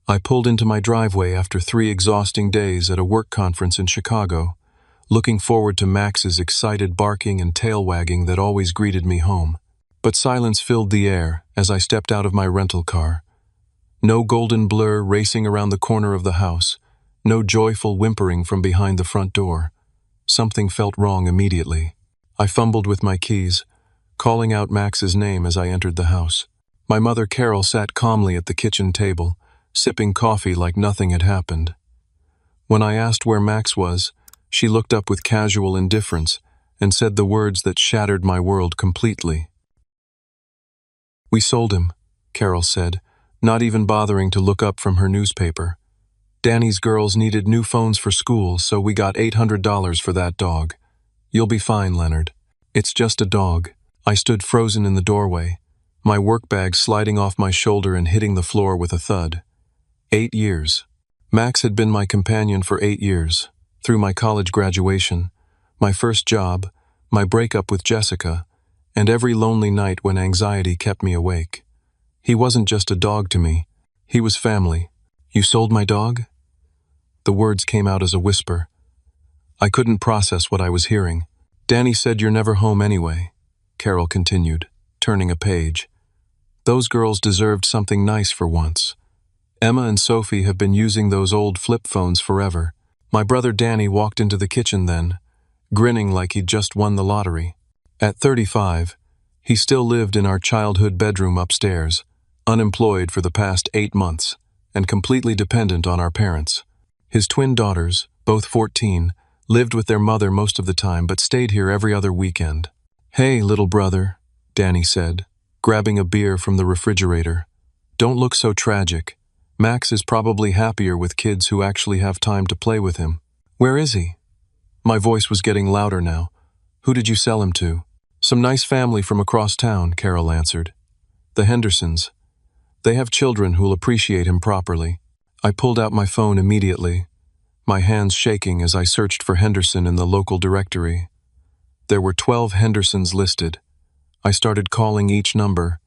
I pulled into my driveway after 3 exhausting days at a work conference in Chicago, looking forward to Max's excited barking and tail wagging that always greeted me home. But silence filled the air as I stepped out of my rental car. No golden blur racing around the corner of the house, no joyful whimpering from behind the front door. Something felt wrong immediately. I fumbled with my keys, calling out Max's name as I entered the house. My mother Carol sat calmly at the kitchen table, sipping coffee like nothing had happened. When I asked where Max was, she looked up with casual indifference and said the words that shattered my world completely. "We sold him," Carol said, not even bothering to look up from her newspaper. "Danny's girls needed new phones for school, so we got $800 for that dog. You'll be fine, Leonard. It's just a dog." I stood frozen in the doorway, my work bag sliding off my shoulder and hitting the floor with a thud. 8 years. Max had been my companion for 8 years, through my college graduation, my first job, my breakup with Jessica, and every lonely night when anxiety kept me awake. He wasn't just a dog to me, he was family. "You sold my dog?" The words came out as a whisper. I couldn't process what I was hearing. "Danny said you're never home anyway," Carol continued, turning a page. "Those girls deserved something nice for once. Emma and Sophie have been using those old flip phones forever." My brother Danny walked into the kitchen then, grinning like he'd just won the lottery. At 35, he still lived in our childhood bedroom upstairs, unemployed for the past 8 months, and completely dependent on our parents. His twin daughters, both 14, lived with their mother most of the time but stayed here every other weekend. "Hey, little brother," Danny said, grabbing a beer from the refrigerator. "Don't look so tragic. Max is probably happier with kids who actually have time to play with him." "Where is he?" My voice was getting louder now. "Who did you sell him to?" "Some nice family from across town," Carol answered. "The Hendersons. They have children who'll appreciate him properly." I pulled out my phone immediately, my hands shaking as I searched for Henderson in the local directory. There were 12 Hendersons listed. I started calling each number,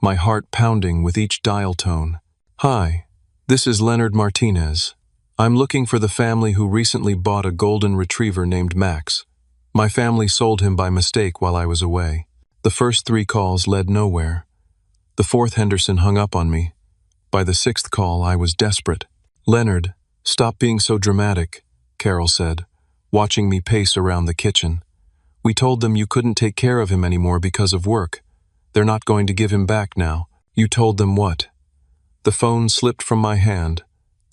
my heart pounding with each dial tone. "Hi, this is Leonard Martinez. I'm looking for the family who recently bought a golden retriever named Max. My family sold him by mistake while I was away." The first 3 calls led nowhere. The 4th Henderson hung up on me. By the 6th call, I was desperate. "Leonard, stop being so dramatic," Carol said, watching me pace around the kitchen. "We told them you couldn't take care of him anymore because of work. They're not going to give him back now." "You told them what?" The phone slipped from my hand,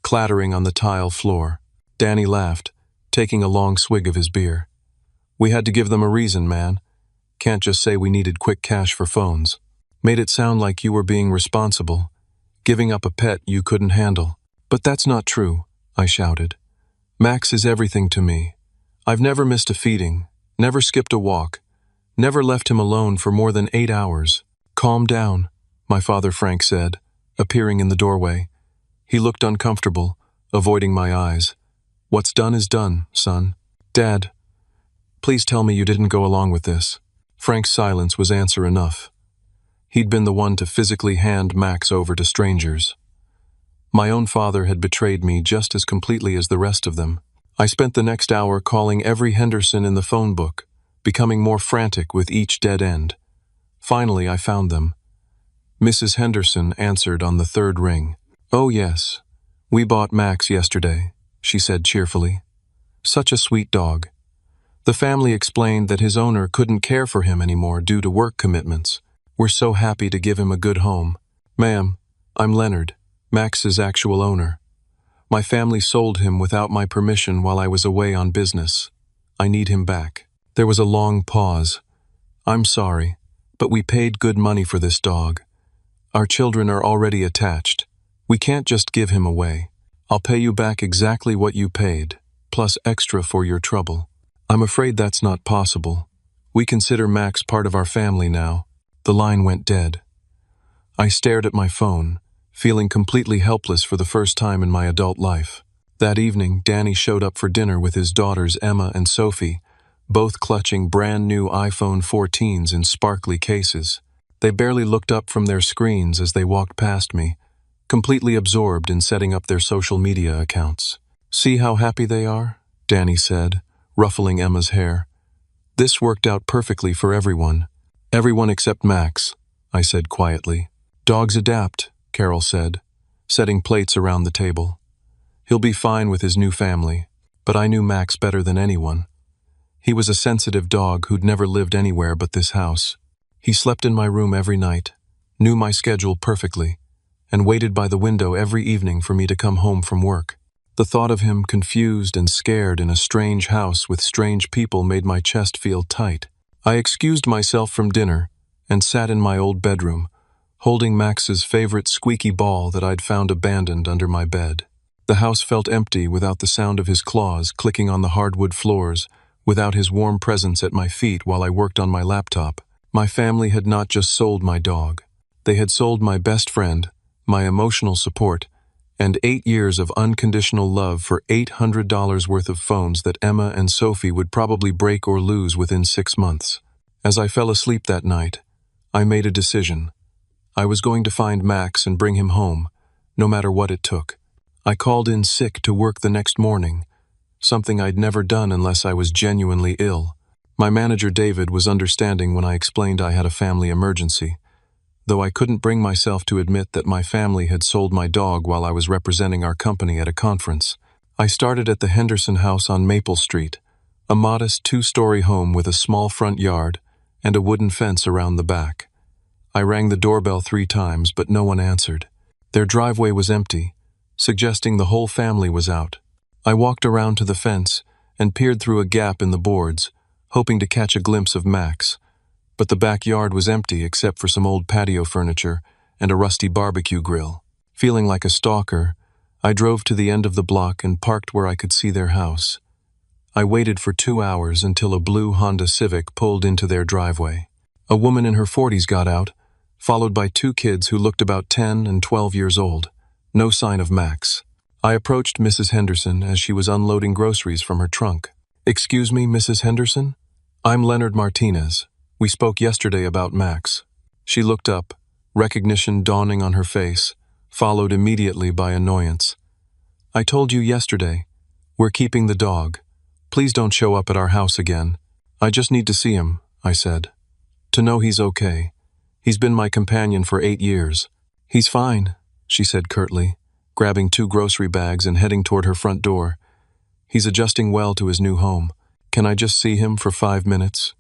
clattering on the tile floor. Danny laughed, taking a long swig of his beer. "We had to give them a reason, man. Can't just say we needed quick cash for phones." "Made it sound like you were being responsible, giving up a pet you couldn't handle." "But that's not true," I shouted. "Max is everything to me. I've never missed a feeding, never skipped a walk, never left him alone for more than 8 hours." "Calm down," my father Frank said, appearing in the doorway. He looked uncomfortable, avoiding my eyes. "What's done is done, son." "Dad, please tell me you didn't go along with this." Frank's silence was answer enough. He'd been the one to physically hand Max over to strangers. My own father had betrayed me just as completely as the rest of them. I spent the next hour calling every Henderson in the phone book, becoming more frantic with each dead end. Finally, I found them. Mrs. Henderson answered on the 3rd ring. "Oh yes, we bought Max yesterday," she said cheerfully. "Such a sweet dog." The family explained that his owner couldn't care for him anymore due to work commitments. "We're so happy to give him a good home." "Ma'am, I'm Leonard, Max's actual owner. My family sold him without my permission while I was away on business. I need him back." There was a long pause. "I'm sorry, but we paid good money for this dog. Our children are already attached. We can't just give him away. I'll pay you back exactly what you paid, plus extra for your trouble." "I'm afraid that's not possible. We consider Max part of our family now." The line went dead. I stared at my phone, feeling completely helpless for the first time in my adult life. That evening, Danny showed up for dinner with his daughters Emma and Sophie, both clutching brand new iPhone 14s in sparkly cases. They barely looked up from their screens as they walked past me, completely absorbed in setting up their social media accounts. "See how happy they are?" Danny said, ruffling Emma's hair. "This worked out perfectly for everyone." "Everyone except Max," I said quietly. "Dogs adapt," Carol said, setting plates around the table. "He'll be fine with his new family." But I knew Max better than anyone. He was a sensitive dog who'd never lived anywhere but this house. He slept in my room every night, knew my schedule perfectly, and waited by the window every evening for me to come home from work. The thought of him confused and scared in a strange house with strange people made my chest feel tight. I excused myself from dinner and sat in my old bedroom, holding Max's favorite squeaky ball that I'd found abandoned under my bed. The house felt empty without the sound of his claws clicking on the hardwood floors, without his warm presence at my feet while I worked on my laptop. My family had not just sold my dog. They had sold my best friend, my emotional support, and 8 years of unconditional love for $800 worth of phones that Emma and Sophie would probably break or lose within 6 months. As I fell asleep that night, I made a decision. I was going to find Max and bring him home, no matter what it took. I called in sick to work the next morning, something I'd never done unless I was genuinely ill. My manager David was understanding when I explained I had a family emergency, though I couldn't bring myself to admit that my family had sold my dog while I was representing our company at a conference. I started at the Henderson house on Maple Street, a modest 2-story home with a small front yard and a wooden fence around the back. I rang the doorbell 3 times, but no one answered. Their driveway was empty, suggesting the whole family was out. I walked around to the fence and peered through a gap in the boards, hoping to catch a glimpse of Max, but the backyard was empty except for some old patio furniture and a rusty barbecue grill. Feeling like a stalker, I drove to the end of the block and parked where I could see their house. I waited for 2 hours until a blue Honda Civic pulled into their driveway. A woman in her 40s got out, followed by 2 kids who looked about 10 and 12 years old. No sign of Max. I approached Mrs. Henderson as she was unloading groceries from her trunk. "Excuse me, Mrs. Henderson? I'm Leonard Martinez. We spoke yesterday about Max." She looked up, recognition dawning on her face, followed immediately by annoyance. "I told you yesterday. We're keeping the dog. Please don't show up at our house again." "I just need to see him," I said. "To know he's okay. He's been my companion for 8 years." "He's fine," she said curtly, grabbing 2 grocery bags and heading toward her front door. "He's adjusting well to his new home. Can I just see him for 5 minutes?"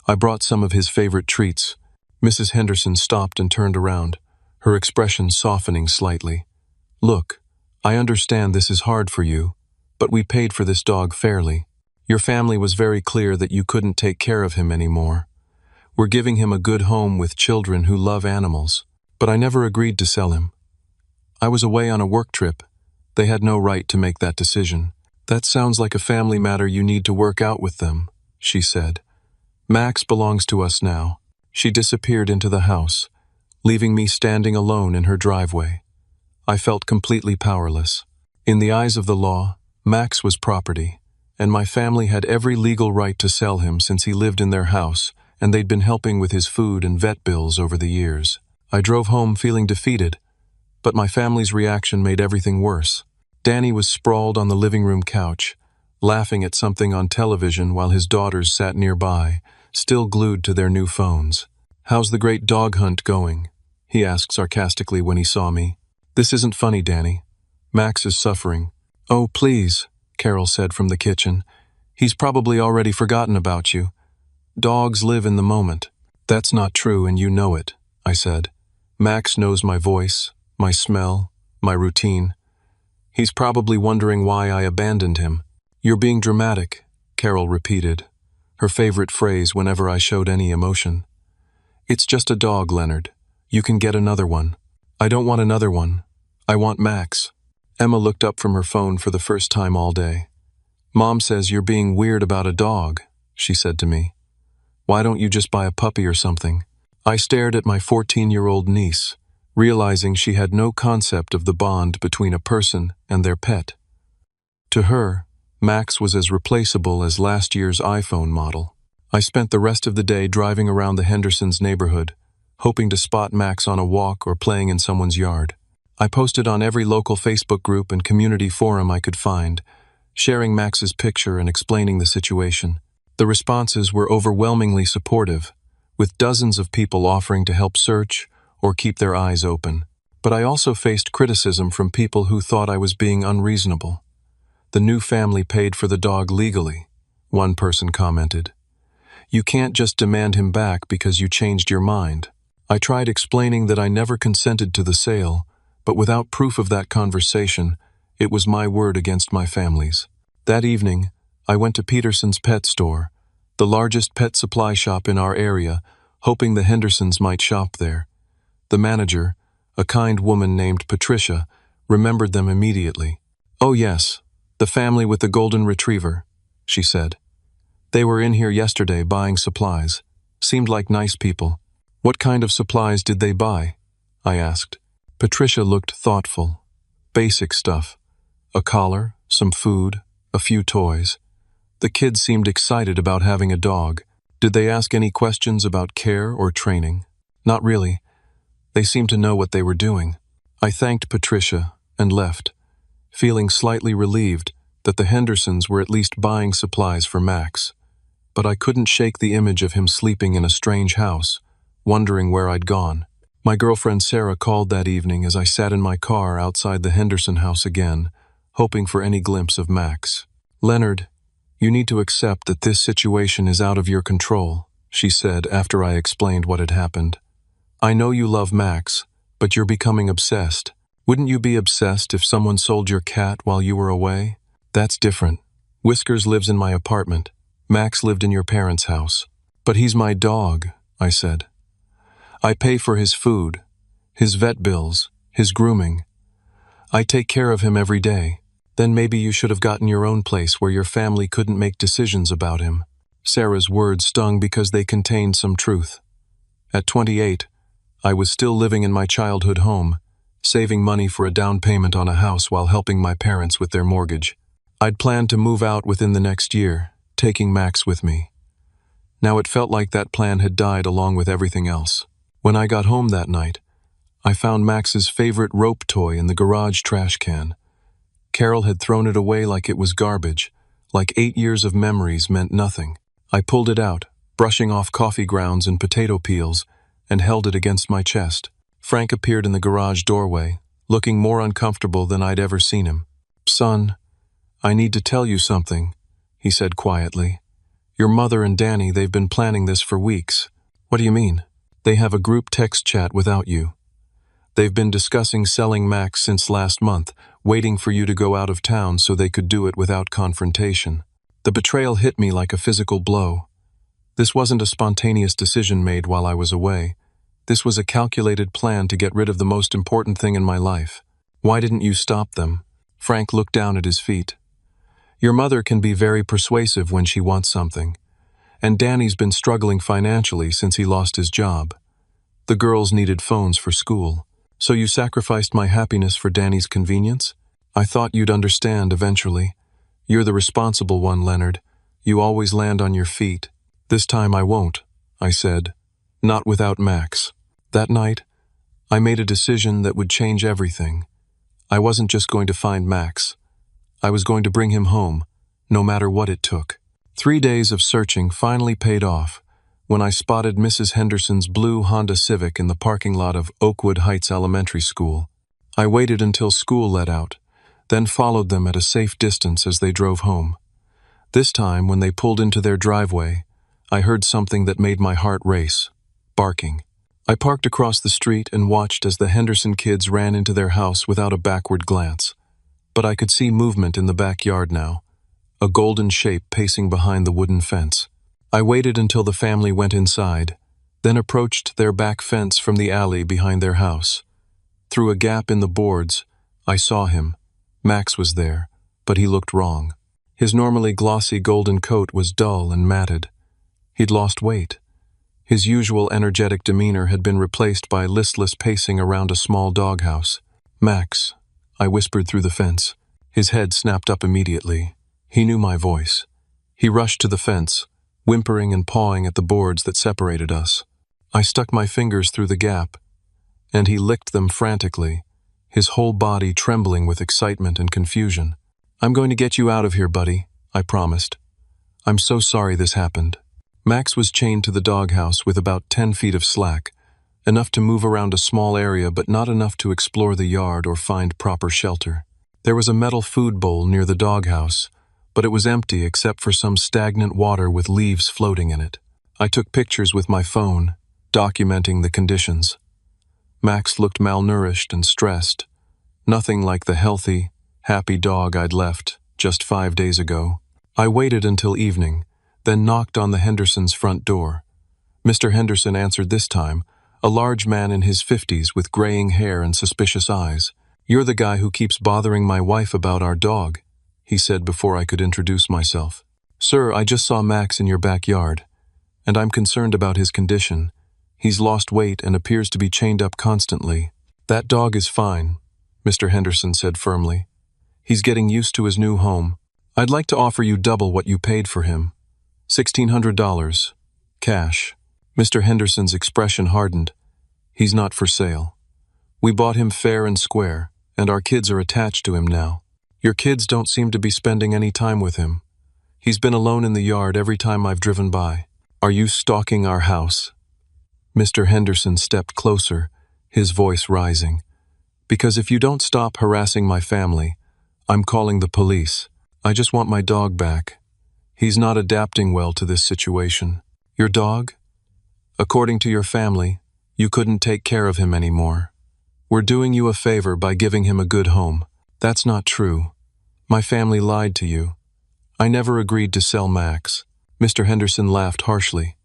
I brought some of his favorite treats. Mrs. Henderson stopped and turned around, her expression softening slightly. "Look, I understand this is hard for you, but we paid for this dog fairly. Your family was very clear that you couldn't take care of him anymore. We're giving him a good home with children who love animals, but I never agreed to sell him. I was away on a work trip. They had no right to make that decision." "That sounds like a family matter you need to work out with them," she said. "Max belongs to us now." She disappeared into the house, leaving me standing alone in her driveway. I felt completely powerless. In the eyes of the law, Max was property, and my family had every legal right to sell him since he lived in their house, and they'd been helping with his food and vet bills over the years. I drove home feeling defeated, but my family's reaction made everything worse. Danny was sprawled on the living room couch, laughing at something on television while his daughters sat nearby, still glued to their new phones. "How's the great dog hunt going?" he asked sarcastically when he saw me. "This isn't funny, Danny. Max is suffering." "Oh, please," Carol said from the kitchen. "He's probably already forgotten about you. Dogs live in the moment." "That's not true, and you know it," I said. "Max knows my voice, my smell, my routine. He's probably wondering why I abandoned him." "You're being dramatic," Carol repeated, her favorite phrase whenever I showed any emotion. "It's just a dog, Leonard. You can get another one." "I don't want another one. I want Max." Emma looked up from her phone for the first time all day. "Mom says you're being weird about a dog," she said to me. "Why don't you just buy a puppy or something?" I stared at my 14-year-old niece, realizing she had no concept of the bond between a person and their pet. To her, Max was as replaceable as last year's iPhone model. I spent the rest of the day driving around the Hendersons' neighborhood, hoping to spot Max on a walk or playing in someone's yard. I posted on every local Facebook group and community forum I could find, sharing Max's picture and explaining the situation. The responses were overwhelmingly supportive, with dozens of people offering to help search or keep their eyes open. But I also faced criticism from people who thought I was being unreasonable. "The new family paid for the dog legally," one person commented. "You can't just demand him back because you changed your mind." I tried explaining that I never consented to the sale, but without proof of that conversation, it was my word against my family's. That evening, I went to Peterson's pet store, the largest pet supply shop in our area, hoping the Hendersons might shop there. The manager, a kind woman named Patricia, remembered them immediately. "Oh yes, the family with the golden retriever," she said. "They were in here yesterday buying supplies. Seemed like nice people." "What kind of supplies did they buy?" I asked. Patricia looked thoughtful. "Basic stuff. A collar, some food, a few toys." The kids seemed excited about having a dog. "Did they ask any questions about care or training?" "Not really. They seemed to know what they were doing." I thanked Patricia and left, feeling slightly relieved that the Hendersons were at least buying supplies for Max. But I couldn't shake the image of him sleeping in a strange house, wondering where I'd gone. My girlfriend Sarah called that evening as I sat in my car outside the Henderson house again, hoping for any glimpse of Max. "Leonard, you need to accept that this situation is out of your control," she said after I explained what had happened. "I know you love Max, but you're becoming obsessed. Wouldn't you be obsessed if someone sold your cat while you were away? That's different. Whiskers lives in my apartment. Max lived in your parents' house." "But he's my dog," I said. "I pay for his food, his vet bills, his grooming. I take care of him every day. Then maybe you should have gotten your own place where your family couldn't make decisions about him." Sarah's words stung because they contained some truth. At 28, I was still living in my childhood home, saving money for a down payment on a house while helping my parents with their mortgage. I'd planned to move out within the next year, taking Max with me. Now it felt like that plan had died along with everything else. When I got home that night, I found Max's favorite rope toy in the garage trash can. Carol had thrown it away like it was garbage, like 8 years of memories meant nothing. I pulled it out, brushing off coffee grounds and potato peels, and held it against my chest. Frank appeared in the garage doorway, looking more uncomfortable than I'd ever seen him. "Son, I need to tell you something," he said quietly. "Your mother and Danny, they've been planning this for weeks." "What do you mean?" "They have a group text chat without you. They've been discussing selling Max since last month, waiting for you to go out of town so they could do it without confrontation." The betrayal hit me like a physical blow. This wasn't a spontaneous decision made while I was away. This was a calculated plan to get rid of the most important thing in my life. "Why didn't you stop them?" Frank looked down at his feet. "Your mother can be very persuasive when she wants something. And Danny's been struggling financially since he lost his job. The girls needed phones for school. So you sacrificed my happiness for Danny's convenience? I thought you'd understand eventually. You're the responsible one, Leonard. You always land on your feet." "This time I won't," I said. "Not without Max." That night, I made a decision that would change everything. I wasn't just going to find Max. I was going to bring him home, no matter what it took. 3 days of searching finally paid off when I spotted Mrs. Henderson's blue Honda Civic in the parking lot of Oakwood Heights Elementary School. I waited until school let out, then followed them at a safe distance as they drove home. This time, when they pulled into their driveway, I heard something that made my heart race: barking. I parked across the street and watched as the Henderson kids ran into their house without a backward glance. But I could see movement in the backyard now, a golden shape pacing behind the wooden fence. I waited until the family went inside, then approached their back fence from the alley behind their house. Through a gap in the boards, I saw him. Max was there, but he looked wrong. His normally glossy golden coat was dull and matted. He'd lost weight. His usual energetic demeanor had been replaced by listless pacing around a small doghouse. "Max," I whispered through the fence. His head snapped up immediately. He knew my voice. He rushed to the fence, whimpering and pawing at the boards that separated us. I stuck my fingers through the gap, and he licked them frantically, his whole body trembling with excitement and confusion. "I'm going to get you out of here, buddy," I promised. "I'm so sorry this happened." Max was chained to the doghouse with about 10 feet of slack, enough to move around a small area but not enough to explore the yard or find proper shelter. There was a metal food bowl near the doghouse, but it was empty except for some stagnant water with leaves floating in it. I took pictures with my phone, documenting the conditions. Max looked malnourished and stressed, nothing like the healthy, happy dog I'd left just 5 days ago. I waited until evening, then knocked on the Hendersons' front door. Mr. Henderson answered this time, a large man in his 50s with graying hair and suspicious eyes. "You're the guy who keeps bothering my wife about our dog," he said before I could introduce myself. "Sir, I just saw Max in your backyard, and I'm concerned about his condition. He's lost weight and appears to be chained up constantly." "That dog is fine," Mr. Henderson said firmly. "He's getting used to his new home. I'd like to offer you double what you paid for him. $1,600. Cash." Mr. Henderson's expression hardened. "He's not for sale. We bought him fair and square, and our kids are attached to him now. Your kids don't seem to be spending any time with him. He's been alone in the yard every time I've driven by. Are you stalking our house?" Mr. Henderson stepped closer, his voice rising. "Because if you don't stop harassing my family, I'm calling the police. I just want my dog back. He's not adapting well to this situation." "Your dog? According to your family, you couldn't take care of him anymore. We're doing you a favor by giving him a good home." "That's not true. My family lied to you. I never agreed to sell Max." Mr. Henderson laughed harshly.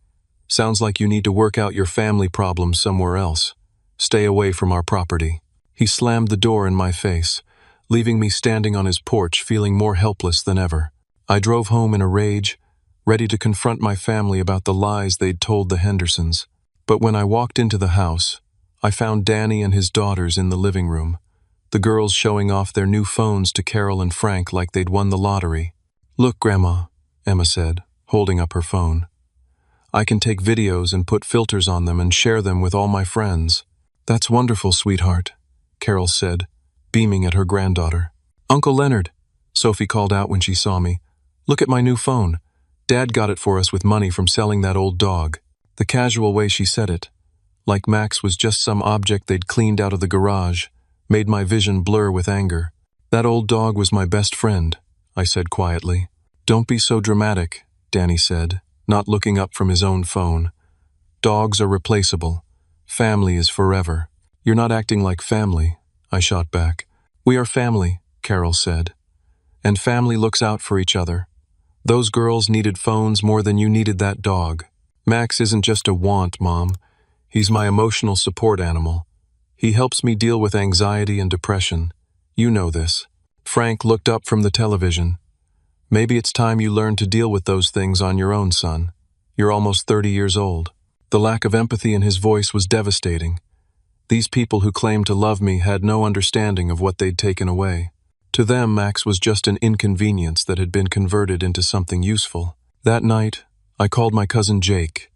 "Sounds like you need to work out your family problems somewhere else. Stay away from our property." He slammed the door in my face, leaving me standing on his porch feeling more helpless than ever. I drove home in a rage, ready to confront my family about the lies they'd told the Hendersons. But when I walked into the house, I found Danny and his daughters in the living room, the girls showing off their new phones to Carol and Frank like they'd won the lottery. "Look, Grandma," Emma said, holding up her phone. "I can take videos and put filters on them and share them with all my friends." "That's wonderful, sweetheart," Carol said, beaming at her granddaughter. "Uncle Leonard," Sophie called out when she saw me, "look at my new phone. Dad got it for us with money from selling that old dog." The casual way she said it, like Max was just some object they'd cleaned out of the garage, made my vision blur with anger. "That old dog was my best friend," I said quietly. "Don't be so dramatic," Danny said, not looking up from his own phone. "Dogs are replaceable. Family is forever." "You're not acting like family," I shot back. "We are family," Carol said. "And family looks out for each other. Those girls needed phones more than you needed that dog. Max isn't just a want, Mom. He's my emotional support animal. He helps me deal with anxiety and depression. You know this." Frank looked up from the television. "Maybe it's time you learned to deal with those things on your own, son. You're almost 30 years old." The lack of empathy in his voice was devastating. These people who claimed to love me had no understanding of what they'd taken away. To them, Max was just an inconvenience that had been converted into something useful. That night, I called my cousin Jake,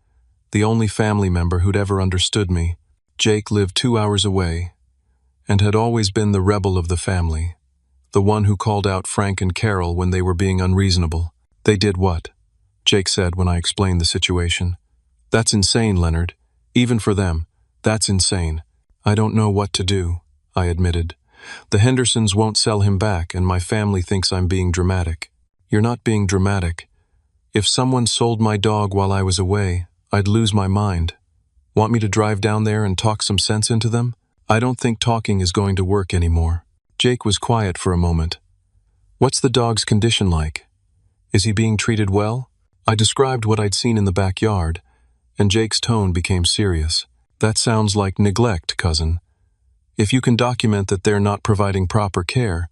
the only family member who'd ever understood me. Jake lived 2 hours away, and had always been the rebel of the family, the one who called out Frank and Carol when they were being unreasonable. "They did what?" Jake said when I explained the situation. "That's insane, Leonard. Even for them, that's insane." "I don't know what to do," I admitted. "The Hendersons won't sell him back, and my family thinks I'm being dramatic." "You're not being dramatic. If someone sold my dog while I was away, I'd lose my mind. Want me to drive down there and talk some sense into them?" "I don't think talking is going to work anymore." Jake was quiet for a moment. "What's the dog's condition like? Is he being treated well?" I described what I'd seen in the backyard, and Jake's tone became serious. "That sounds like neglect, cousin. If you can document that they're not providing proper care,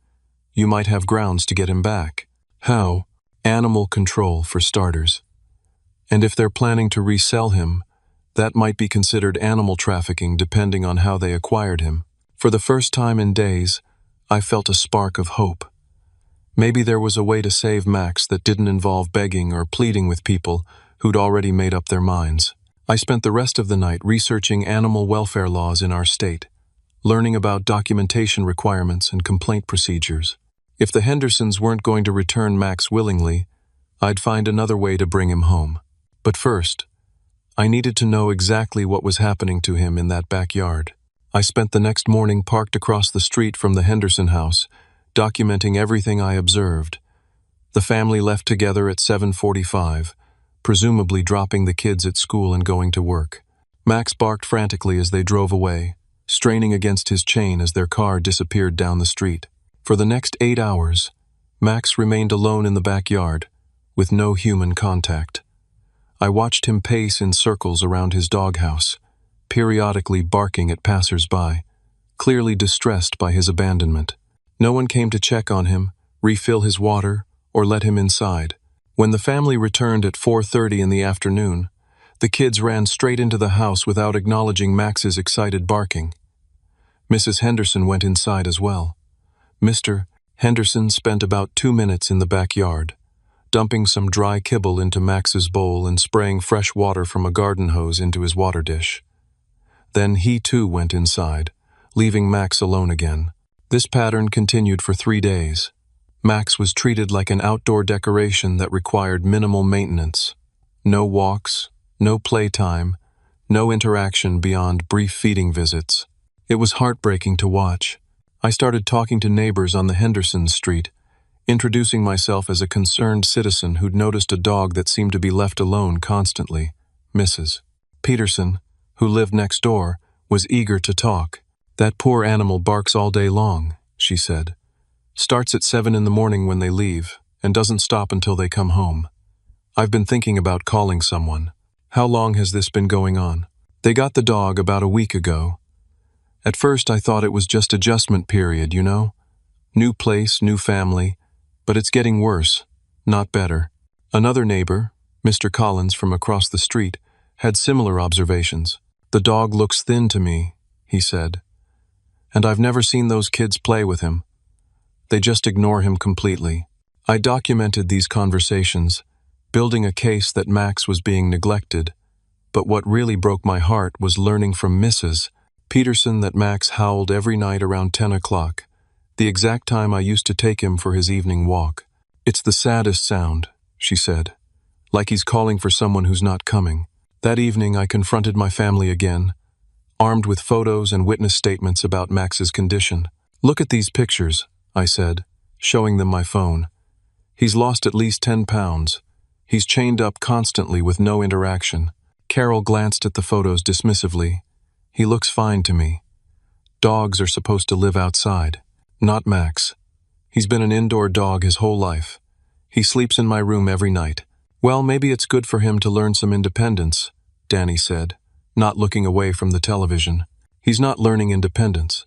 you might have grounds to get him back." "How?" "Animal control, for starters. And if they're planning to resell him, that might be considered animal trafficking depending on how they acquired him." For the first time in days, I felt a spark of hope. Maybe there was a way to save Max that didn't involve begging or pleading with people who'd already made up their minds. I spent the rest of the night researching animal welfare laws in our state. learning about documentation requirements and complaint procedures. If the Hendersons weren't going to return Max willingly, I'd find another way to bring him home. But first, I needed to know exactly what was happening to him in that backyard. I spent the next morning parked across the street from the Henderson house, documenting everything I observed. The family left together at 7:45, presumably dropping the kids at school and going to work. Max barked frantically as they drove away, straining against his chain as their car disappeared down the street. For the next 8 hours, Max remained alone in the backyard, with no human contact. I watched him pace in circles around his doghouse, periodically barking at passers-by, clearly distressed by his abandonment. No one came to check on him, refill his water, or let him inside. When the family returned at 4:30 in the afternoon, the kids ran straight into the house without acknowledging Max's excited barking. Mrs. Henderson went inside as well. Mr. Henderson spent about 2 minutes in the backyard, dumping some dry kibble into Max's bowl and spraying fresh water from a garden hose into his water dish. Then he too went inside, leaving Max alone again. This pattern continued for 3 days. Max was treated like an outdoor decoration that required minimal maintenance. No walks, no playtime, no interaction beyond brief feeding visits. It was heartbreaking to watch. I started talking to neighbors on the Henderson street, introducing myself as a concerned citizen who'd noticed a dog that seemed to be left alone constantly. Mrs. Peterson, who lived next door, was eager to talk. "That poor animal barks all day long," she said. "Starts at 7 in the morning when they leave, and doesn't stop until they come home. I've been thinking about calling someone." "How long has this been going on?" "They got the dog about a week ago. At first I thought it was just adjustment period, you know? New place, new family, but it's getting worse, not better." Another neighbor, Mr. Collins from across the street, had similar observations. "The dog looks thin to me," he said, "and I've never seen those kids play with him. They just ignore him completely." I documented these conversations, building a case that Max was being neglected, but what really broke my heart was learning from Mrs. Peterson that Max howled every night around 10 o'clock, the exact time I used to take him for his evening walk. "It's the saddest sound," she said, "like he's calling for someone who's not coming." That evening I confronted my family again, armed with photos and witness statements about Max's condition. "Look at these pictures," I said, showing them my phone. "He's lost at least 10 pounds. He's chained up constantly with no interaction." Carol glanced at the photos dismissively. "He looks fine to me. Dogs are supposed to live outside, not Max. He's been an indoor dog his whole life. He sleeps in my room every night." "Well, maybe it's good for him to learn some independence," Danny said, not looking away from the television. "He's not learning independence.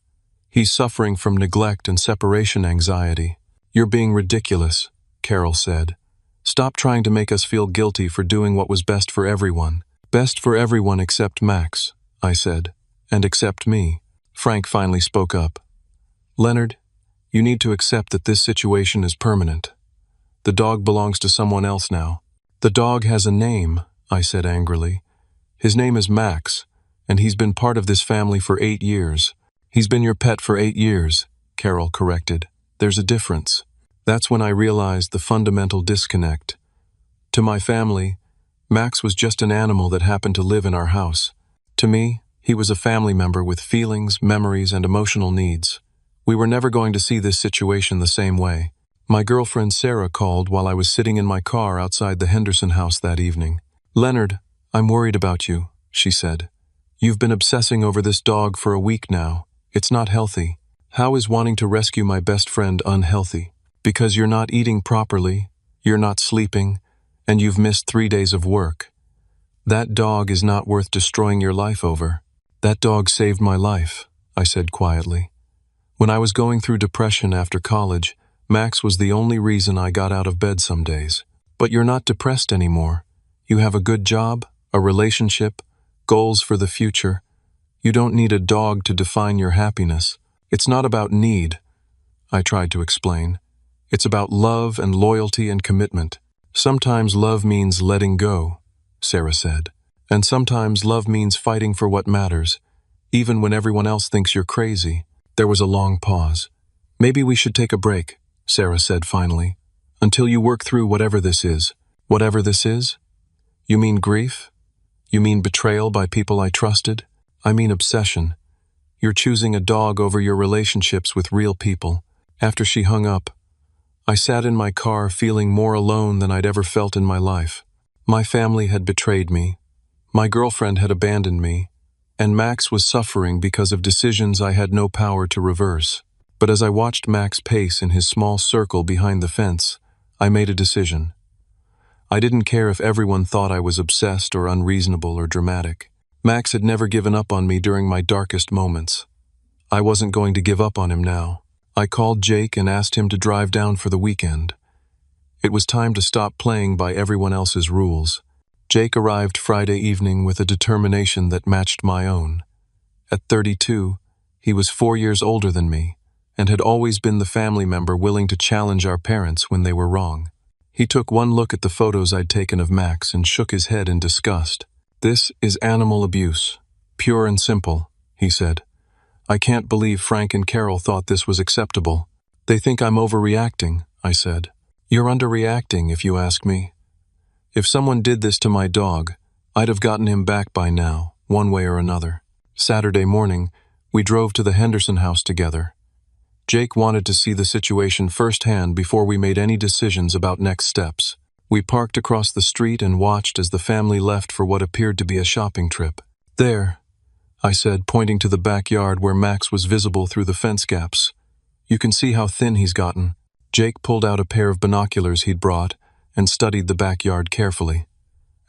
He's suffering from neglect and separation anxiety." "You're being ridiculous," Carol said. "Stop trying to make us feel guilty for doing what was best for everyone." "Best for everyone except Max," I said, "and except me." Frank finally spoke up. "Leonard, you need to accept that this situation is permanent. The dog belongs to someone else now." "The dog has a name," I said angrily. "His name is Max, and he's been part of this family for 8 years. "He's been your pet for 8 years, Carol corrected. "There's a difference." That's when I realized the fundamental disconnect. To my family, Max was just an animal that happened to live in our house. To me, he was a family member with feelings, memories, and emotional needs. We were never going to see this situation the same way. My girlfriend Sarah called while I was sitting in my car outside the Henderson house that evening. "Leonard, I'm worried about you," she said. "You've been obsessing over this dog for a week now. It's not healthy." "How is wanting to rescue my best friend unhealthy?" "Because you're not eating properly, you're not sleeping, and you've missed 3 days of work. That dog is not worth destroying your life over." "That dog saved my life," I said quietly. "When I was going through depression after college, Max was the only reason I got out of bed some days." "But you're not depressed anymore. You have a good job, a relationship, goals for the future. You don't need a dog to define your happiness. It's not about need," I tried to explain. "It's about love and loyalty and commitment. Sometimes love means letting go," Sarah said. "And sometimes love means fighting for what matters, even when everyone else thinks you're crazy." There was a long pause. "Maybe we should take a break," Sarah said finally, "until you work through whatever this is." "Whatever this is? You mean grief? You mean betrayal by people I trusted? I mean obsession. You're choosing a dog over your relationships with real people." After she hung up, I sat in my car feeling more alone than I'd ever felt in my life. My family had betrayed me, my girlfriend had abandoned me, and Max was suffering because of decisions I had no power to reverse. But as I watched Max pace in his small circle behind the fence, I made a decision. I didn't care if everyone thought I was obsessed or unreasonable or dramatic. Max had never given up on me during my darkest moments. I wasn't going to give up on him now. I called Jake and asked him to drive down for the weekend. It was time to stop playing by everyone else's rules. Jake arrived Friday evening with a determination that matched my own. At 32, he was 4 years older than me, and had always been the family member willing to challenge our parents when they were wrong. He took one look at the photos I'd taken of Max and shook his head in disgust. "This is animal abuse, pure and simple," he said. "I can't believe Frank and Carol thought this was acceptable." "They think I'm overreacting," I said. "You're underreacting, if you ask me. If someone did this to my dog, I'd have gotten him back by now, one way or another." Saturday morning, we drove to the Henderson house together. Jake wanted to see the situation firsthand before we made any decisions about next steps. We parked across the street and watched as the family left for what appeared to be a shopping trip. "There," I said, pointing to the backyard where Max was visible through the fence gaps. "You can see how thin he's gotten." Jake pulled out a pair of binoculars he'd brought and studied the backyard carefully.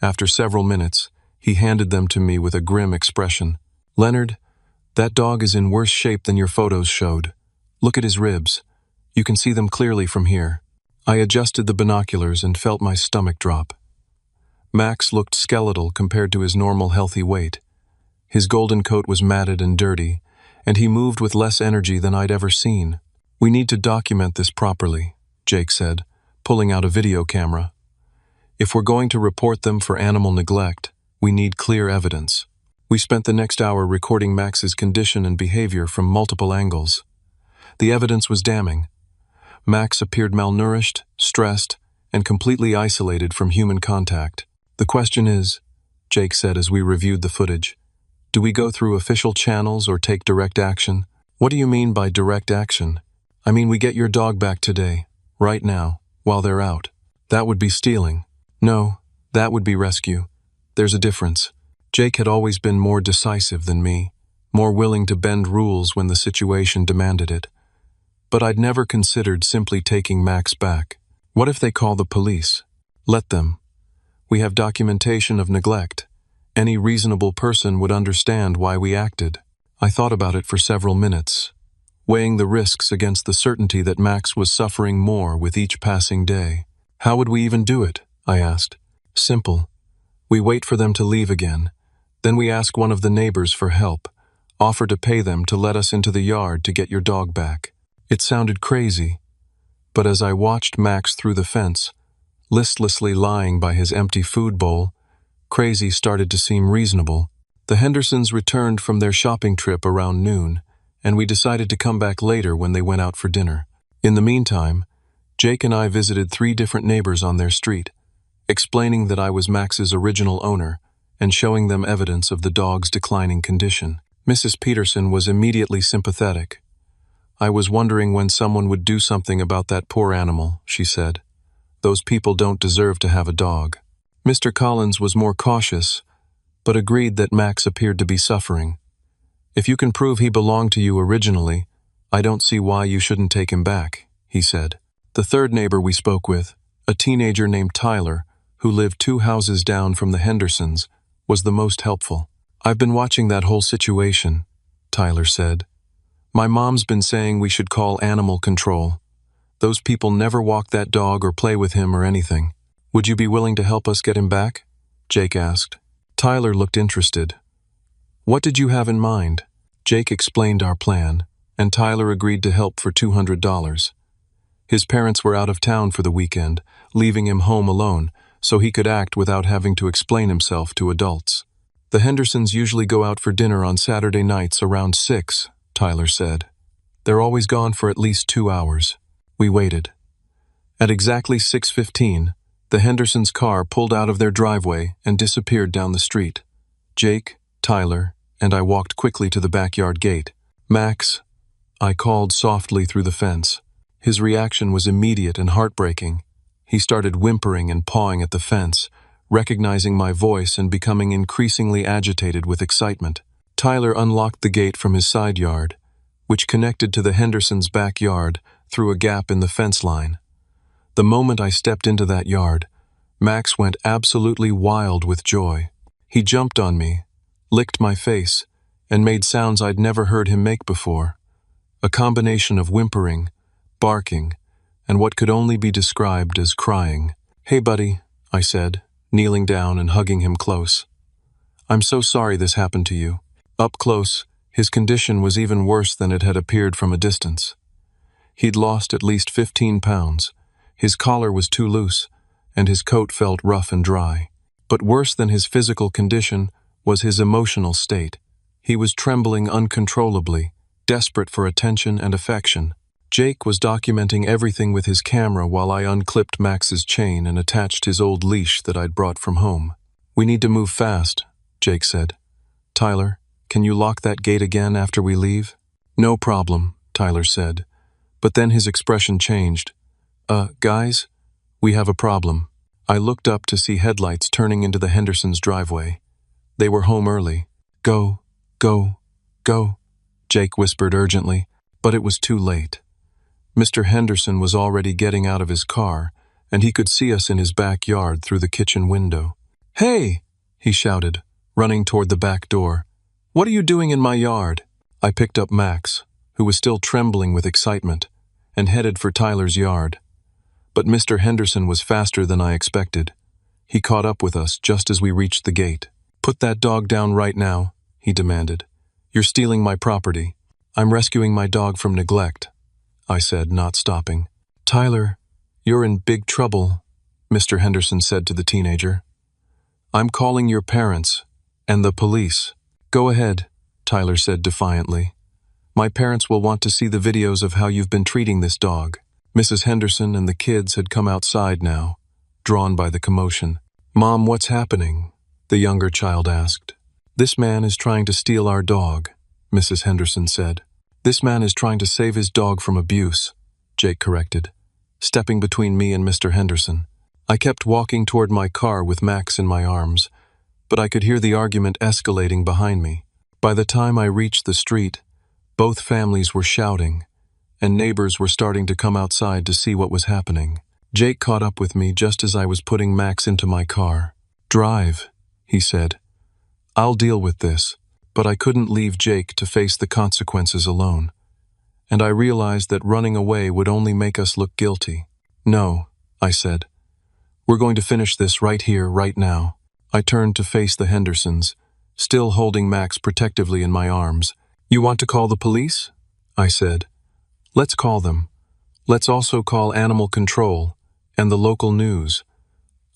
After several minutes, he handed them to me with a grim expression. "Leonard, that dog is in worse shape than your photos showed. Look at his ribs. You can see them clearly from here." I adjusted the binoculars and felt my stomach drop. Max looked skeletal compared to his normal healthy weight. His golden coat was matted and dirty, and he moved with less energy than I'd ever seen. "We need to document this properly," Jake said, pulling out a video camera. "If we're going to report them for animal neglect, we need clear evidence." We spent the next hour recording Max's condition and behavior from multiple angles. The evidence was damning. Max appeared malnourished, stressed, and completely isolated from human contact. "The question is," Jake said as we reviewed the footage, "do we go through official channels or take direct action?" "What do you mean by direct action?" "I mean we get your dog back today, right now, while they're out." "That would be stealing." "No, that would be rescue. There's a difference." Jake had always been more decisive than me, more willing to bend rules when the situation demanded it. But I'd never considered simply taking Max back. What if they call the police? Let them. We have documentation of neglect. Any reasonable person would understand why we acted. I thought about it for several minutes, weighing the risks against the certainty that Max was suffering more with each passing day. "How would we even do it?" I asked. "Simple. We wait for them to leave again. Then we ask one of the neighbors for help, offer to pay them to let us into the yard to get your dog back." It sounded crazy, but as I watched Max through the fence, listlessly lying by his empty food bowl, crazy started to seem reasonable. The Hendersons returned from their shopping trip around noon, and we decided to come back later when they went out for dinner. In the meantime, Jake and I visited 3 different neighbors on their street, explaining that I was Max's original owner and showing them evidence of the dog's declining condition. Mrs. Peterson was immediately sympathetic. "I was wondering when someone would do something about that poor animal," she said. "Those people don't deserve to have a dog." Mr. Collins was more cautious, but agreed that Max appeared to be suffering. "If you can prove he belonged to you originally, I don't see why you shouldn't take him back," he said. The third neighbor we spoke with, a teenager named Tyler, who lived 2 houses down from the Hendersons, was the most helpful. "I've been watching that whole situation," Tyler said. "My mom's been saying we should call animal control. Those people never walk that dog or play with him or anything. Would you be willing to help us get him back?" Jake asked. Tyler looked interested. "What did you have in mind?" Jake explained our plan, and Tyler agreed to help for $200. His parents were out of town for the weekend, leaving him home alone, so he could act without having to explain himself to adults. The Hendersons usually go out for dinner on Saturday nights around 6, Tyler said. They're always gone for at least 2 hours. We waited. At exactly 6:15, the Hendersons' car pulled out of their driveway and disappeared down the street. Jake, Tyler, and I walked quickly to the backyard gate. "Max," I called softly through the fence. His reaction was immediate and heartbreaking. He started whimpering and pawing at the fence, recognizing my voice and becoming increasingly agitated with excitement. Tyler unlocked the gate from his side yard, which connected to the Hendersons' backyard through a gap in the fence line. The moment I stepped into that yard, Max went absolutely wild with joy. He jumped on me, licked my face, and made sounds I'd never heard him make before. A combination of whimpering, barking, and what could only be described as crying. "Hey, buddy," I said, kneeling down and hugging him close. "I'm so sorry this happened to you." Up close, his condition was even worse than it had appeared from a distance. He'd lost at least 15 pounds. His collar was too loose, and his coat felt rough and dry. But worse than his physical condition was his emotional state. He was trembling uncontrollably, desperate for attention and affection. Jake was documenting everything with his camera while I unclipped Max's chain and attached his old leash that I'd brought from home. "We need to move fast," Jake said. "Tyler, can you lock that gate again after we leave?" "No problem," Tyler said. But then his expression changed. Guys, we have a problem." I looked up to see headlights turning into the Hendersons' driveway. They were home early. "Go, go, go," Jake whispered urgently, but it was too late. Mr. Henderson was already getting out of his car, and he could see us in his backyard through the kitchen window. "Hey!" he shouted, running toward the back door. "What are you doing in my yard?" I picked up Max, who was still trembling with excitement, and headed for Tyler's yard. But Mr. Henderson was faster than I expected. He caught up with us just as we reached the gate. "Put that dog down right now," he demanded. "You're stealing my property." "I'm rescuing my dog from neglect," I said, not stopping. "Tyler, you're in big trouble," Mr. Henderson said to the teenager. "I'm calling your parents and the police." "Go ahead," Tyler said defiantly. "My parents will want to see the videos of how you've been treating this dog." Mrs. Henderson and the kids had come outside now, drawn by the commotion. "Mom, what's happening?" the younger child asked. "This man is trying to steal our dog," Mrs. Henderson said. "This man is trying to save his dog from abuse," Jake corrected, stepping between me and Mr. Henderson. I kept walking toward my car with Max in my arms, but I could hear the argument escalating behind me. By the time I reached the street, both families were shouting, and neighbors were starting to come outside to see what was happening. Jake caught up with me just as I was putting Max into my car. "Drive," he said. "I'll deal with this." But I couldn't leave Jake to face the consequences alone, and I realized that running away would only make us look guilty. "No," I said. "We're going to finish this right here, right now." I turned to face the Hendersons, still holding Max protectively in my arms. "You want to call the police?" I said. "Let's call them. Let's also call animal control and the local news.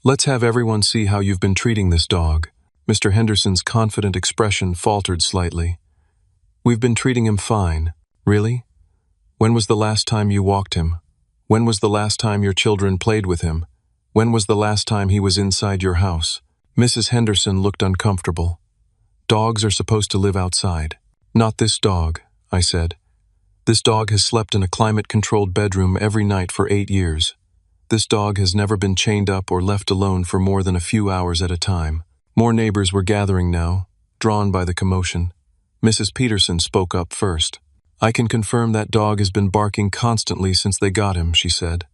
Let's have everyone see how you've been treating this dog." Mr. Henderson's confident expression faltered slightly. "We've been treating him fine." "Really? When was the last time you walked him? When was the last time your children played with him? When was the last time he was inside your house?" Mrs. Henderson looked uncomfortable. "Dogs are supposed to live outside." "Not this dog," I said. "This dog has slept in a climate-controlled bedroom every night for 8 years. This dog has never been chained up or left alone for more than a few hours at a time." More neighbors were gathering now, drawn by the commotion. Mrs. Peterson spoke up first. "I can confirm that dog has been barking constantly since they got him," she said.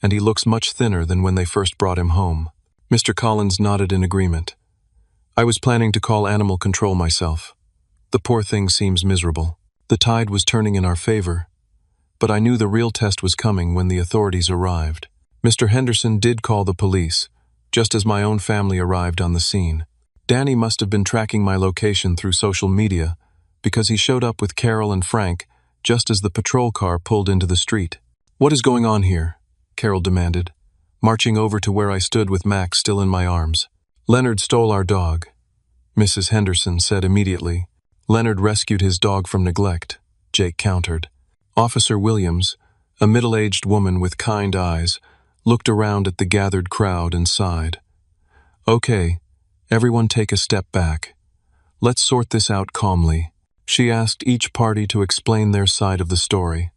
"And he looks much thinner than when they first brought him home." Mr. Collins nodded in agreement. "I was planning to call animal control myself. The poor thing seems miserable." The tide was turning in our favor, but I knew the real test was coming when the authorities arrived. Mr. Henderson did call the police, just as my own family arrived on the scene. Danny must have been tracking my location through social media, because he showed up with Carol and Frank just as the patrol car pulled into the street. "What is going on here?" Carol demanded, marching over to where I stood with Max still in my arms. "Leonard stole our dog. Mrs. Henderson said immediately. Leonard rescued his dog from neglect, Jake countered. Officer Williams, a middle-aged woman with kind eyes, looked around at the gathered crowd and sighed. Okay, everyone take a step back. Let's sort this out calmly. She asked each party to explain their side of the story.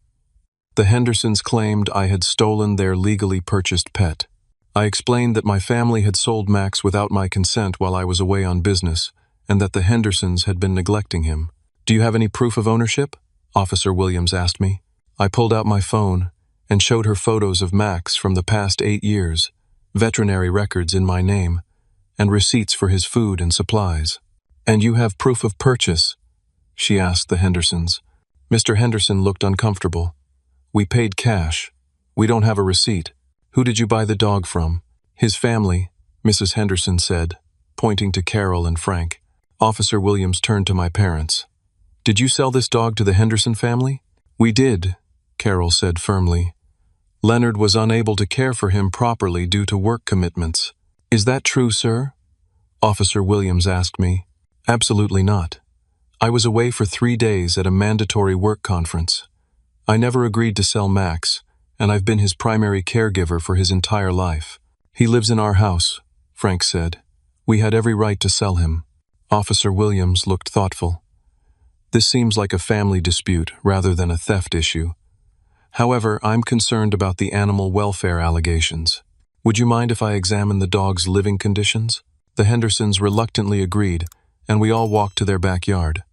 The Hendersons claimed I had stolen their legally purchased pet. I explained that my family had sold Max without my consent while I was away on business, and that the Hendersons had been neglecting him. Do you have any proof of ownership? Officer Williams asked me. I pulled out my phone and showed her photos of Max from the past 8 years, veterinary records in my name, and receipts for his food and supplies. And you have proof of purchase? She asked the Hendersons. Mr. Henderson looked uncomfortable. We paid cash. We don't have a receipt. Who did you buy the dog from? His family, Mrs. Henderson said, pointing to Carol and Frank. Officer Williams turned to my parents. Did you sell this dog to the Henderson family? We did, Carol said firmly. Leonard was unable to care for him properly due to work commitments. Is that true, sir? Officer Williams asked me. Absolutely not. I was away for 3 days at a mandatory work conference. I never agreed to sell Max, and I've been his primary caregiver for his entire life. He lives in our house, Frank said. We had every right to sell him. Officer Williams looked thoughtful. This seems like a family dispute rather than a theft issue. However, I'm concerned about the animal welfare allegations. Would you mind if I examine the dog's living conditions? The Hendersons reluctantly agreed, and we all walked to their backyard.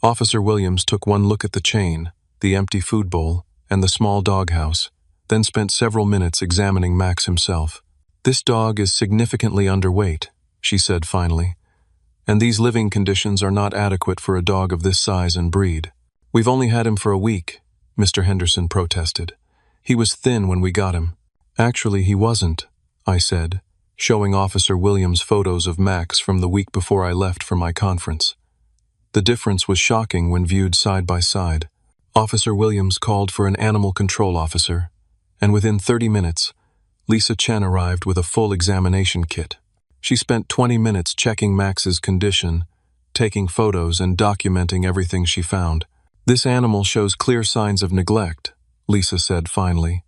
Officer Williams took one look at the chain, the empty food bowl, and the small doghouse, then spent several minutes examining Max himself. This dog is significantly underweight, she said finally, and these living conditions are not adequate for a dog of this size and breed. We've only had him for a week, Mr. Henderson protested. He was thin when we got him. Actually, he wasn't, I said, showing Officer Williams photos of Max from the week before I left for my conference. The difference was shocking when viewed side by side. Officer Williams called for an animal control officer, and within 30 minutes, Lisa Chen arrived with a full examination kit. She spent 20 minutes checking Max's condition, taking photos and documenting everything she found. This animal shows clear signs of neglect, Lisa said finally.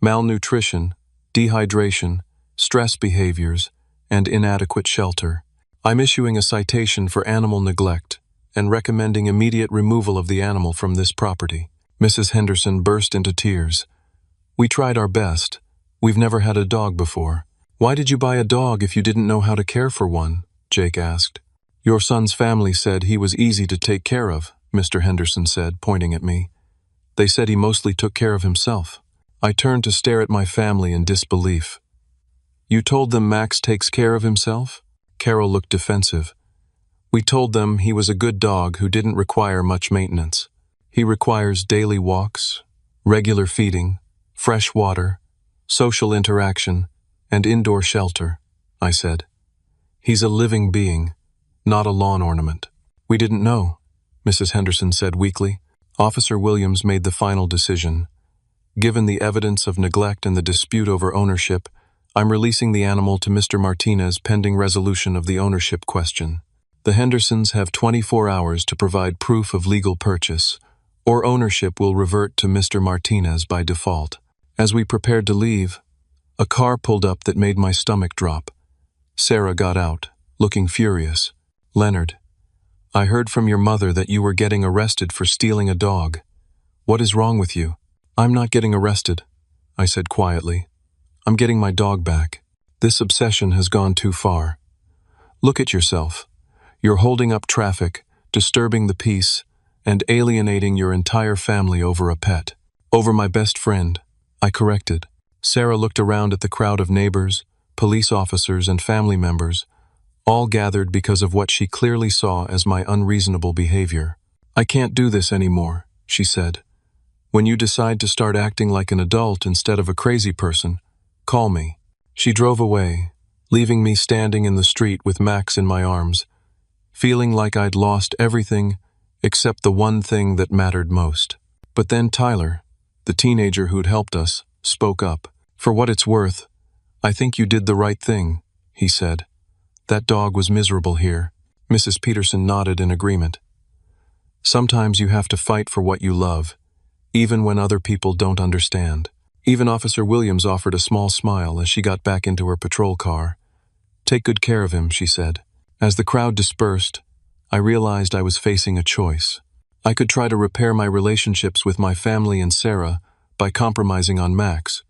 Malnutrition, dehydration, stress behaviors, and inadequate shelter. I'm issuing a citation for animal neglect and recommending immediate removal of the animal from this property. Mrs. Henderson burst into tears. We tried our best. We've never had a dog before. Why did you buy a dog if you didn't know how to care for one? Jake asked. Your son's family said he was easy to take care of, Mr. Henderson said, pointing at me. They said he mostly took care of himself. I turned to stare at my family in disbelief. You told them Max takes care of himself? Carol looked defensive. We told them he was a good dog who didn't require much maintenance. He requires daily walks, regular feeding, fresh water, social interaction, and indoor shelter, I said. He's a living being, not a lawn ornament. We didn't know, Mrs. Henderson said weakly. Officer Williams made the final decision. Given the evidence of neglect and the dispute over ownership, I'm releasing the animal to Mr. Martinez pending resolution of the ownership question. The Hendersons have 24 hours to provide proof of legal purchase, or ownership will revert to Mr. Martinez by default. As we prepared to leave, a car pulled up that made my stomach drop. Sarah got out, looking furious. Leonard, I heard from your mother that you were getting arrested for stealing a dog. What is wrong with you? I'm not getting arrested, I said quietly. I'm getting my dog back. This obsession has gone too far. Look at yourself. You're holding up traffic, disturbing the peace, and alienating your entire family over a pet. Over my best friend, I corrected. Sarah looked around at the crowd of neighbors, police officers, and family members, all gathered because of what she clearly saw as my unreasonable behavior. I can't do this anymore, she said. When you decide to start acting like an adult instead of a crazy person, call me. She drove away, leaving me standing in the street with Max in my arms, feeling like I'd lost everything except the one thing that mattered most. But then Tyler, the teenager who'd helped us, spoke up. For what it's worth, I think you did the right thing, he said. That dog was miserable here. Mrs. Peterson nodded in agreement. Sometimes you have to fight for what you love, even when other people don't understand. Even Officer Williams offered a small smile as she got back into her patrol car. Take good care of him, she said. As the crowd dispersed, I realized I was facing a choice. I could try to repair my relationships with my family and Sarah by compromising on Max,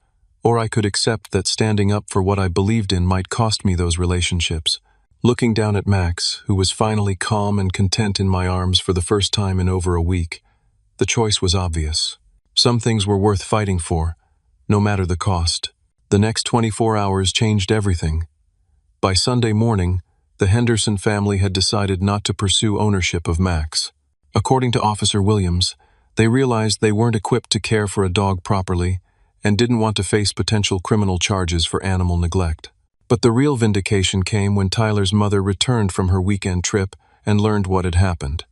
or I could accept that standing up for what I believed in might cost me those relationships. Looking down at Max, who was finally calm and content in my arms for the first time in over a week, the choice was obvious. Some things were worth fighting for, no matter the cost. The next 24 hours changed everything. By Sunday morning, the Henderson family had decided not to pursue ownership of Max. According to Officer Williams, they realized they weren't equipped to care for a dog properly and didn't want to face potential criminal charges for animal neglect. But the real vindication came when Tyler's mother returned from her weekend trip and learned what had happened.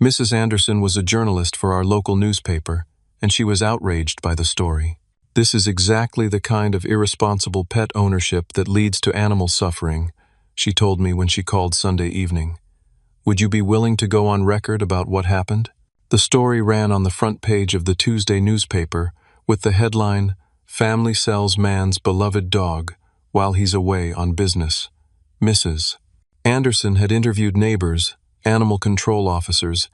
Mrs. Anderson was a journalist for our local newspaper, and she was outraged by the story. This is exactly the kind of irresponsible pet ownership that leads to animal suffering, she told me when she called Sunday evening. Would you be willing to go on record about what happened? The story ran on the front page of the Tuesday newspaper with the headline, "Family Sells Man's Beloved Dog While He's Away on Business." Mrs. Anderson had interviewed neighbors, animal control officers,